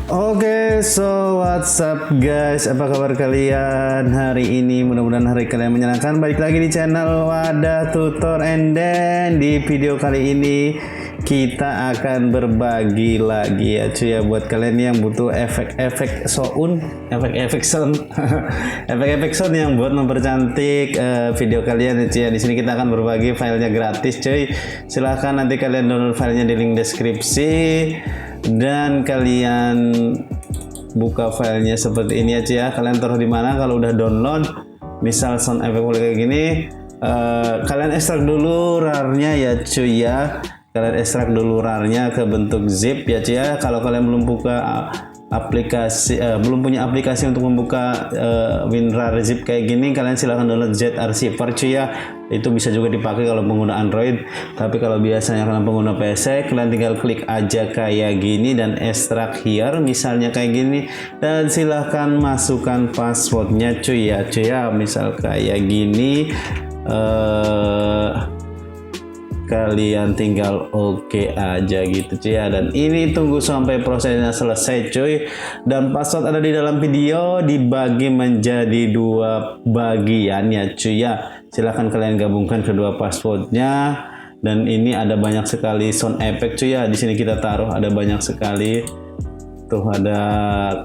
Oke, so what's up guys? Apa kabar kalian hari ini? Mudah-mudahan hari kalian menyenangkan. Balik lagi di channel Wadah Tutor, and then di video kali ini kita akan berbagi lagi ya cuy ya, buat kalian yang butuh efek-efek sound, efek-efek sound, efek-efek sound yang buat mempercantik video kalian ya cuy ya. Di sini kita akan berbagi filenya gratis cuy. Silahkan nanti kalian download filenya di link deskripsi. Dan kalian buka filenya seperti ini aja ya. Kalian taruh di mana kalau udah download, misal sound effect kayak gini, kalian ekstrak dulu RAR-nya ya cuy ya. Kalian ekstrak dulu RAR-nya ke bentuk zip ya cuy ya. Kalau kalian belum buka aplikasi, belum punya aplikasi untuk membuka WinRAR zip kayak gini, kalian silahkan download ZArchiver cuy ya. Itu bisa juga dipakai kalau pengguna Android, tapi kalau biasanya kalian pengguna PC, kalian tinggal klik aja kayak gini dan extract here misalnya kayak gini, dan silahkan masukkan passwordnya cuy ya, misal kayak gini. Kalian tinggal oke aja gitu cuy ya, dan ini tunggu sampai prosesnya selesai cuy. Dan password ada di dalam video, dibagi menjadi dua bagian ya cuy ya. Silahkan kalian gabungkan kedua passwordnya. Dan ini ada banyak sekali sound effect cuy ya. Di sini kita taruh ada banyak sekali. Tuh ada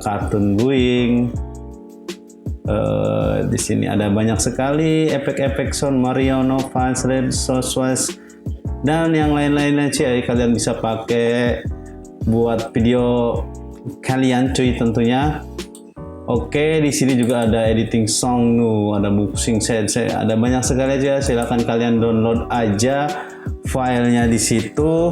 kartun buing. Di sini ada banyak sekali efek-efek sound Mario Nova, Red Southwest, dan yang lain-lainnya cuy. Kalian bisa pakai buat video kalian cuy tentunya. Oke, di sini juga ada editing song, ada boxing set, ada banyak sekali aja. Silahkan kalian download aja filenya di situ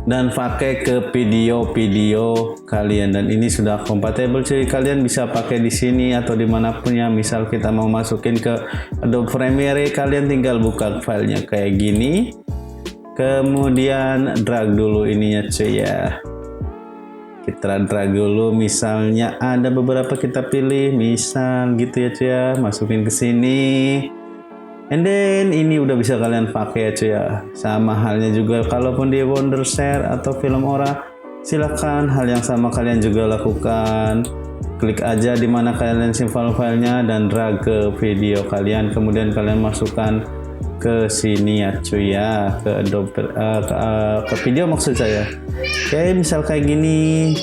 dan pakai ke video-video kalian. Dan ini sudah kompatibel cuy. Kalian bisa pakai di sini atau dimanapun ya. Misal kita mau masukin ke Adobe Premiere, kalian tinggal buka filenya kayak gini, kemudian drag dulu ininya cuy ya. Kita drag dulu, misalnya ada beberapa kita pilih, misal gitu ya cuy ya, masukin ke sini. And then ini udah bisa kalian pakai ya cuy ya. Sama halnya juga kalaupun di Wondershare atau Filmora, silahkan hal yang sama kalian juga lakukan. Klik aja di mana kalian simpan filenya dan drag ke video kalian, kemudian kalian masukkan ke sini ya cuy ya, ke Adobe, ke video maksud saya. Oke, misal kayak gini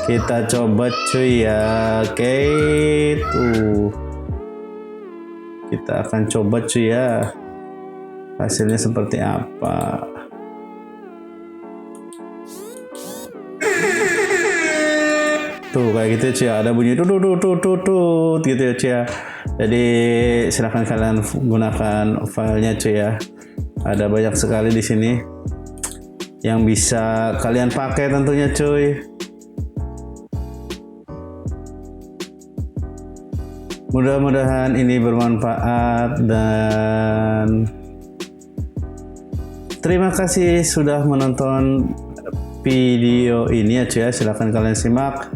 kita coba cuy ya. Oke, tuh kita akan coba cuy ya, hasilnya seperti apa. Tuh kayak gitu cuy, ada bunyi tutut gitu ya cuy ya. Jadi silahkan kalian gunakan filenya cuy ya. Ada banyak sekali di sini yang bisa kalian pakai tentunya cuy. Mudah-mudahan ini bermanfaat, dan terima kasih sudah menonton video ini ya cuy ya. Silahkan kalian simak.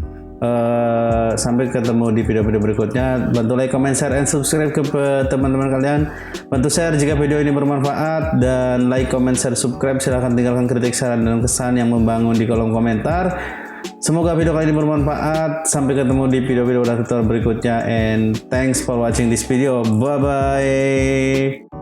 Sampai ketemu di video-video berikutnya. Bantu like, comment, share, and subscribe ke teman-teman kalian. Bantu share jika video ini bermanfaat, dan like, comment, share, subscribe. Silahkan tinggalkan kritik, saran, dan kesan yang membangun di kolom komentar. Semoga video kali ini bermanfaat. Sampai ketemu di video-video tutorial berikutnya, and thanks for watching this video. Bye bye.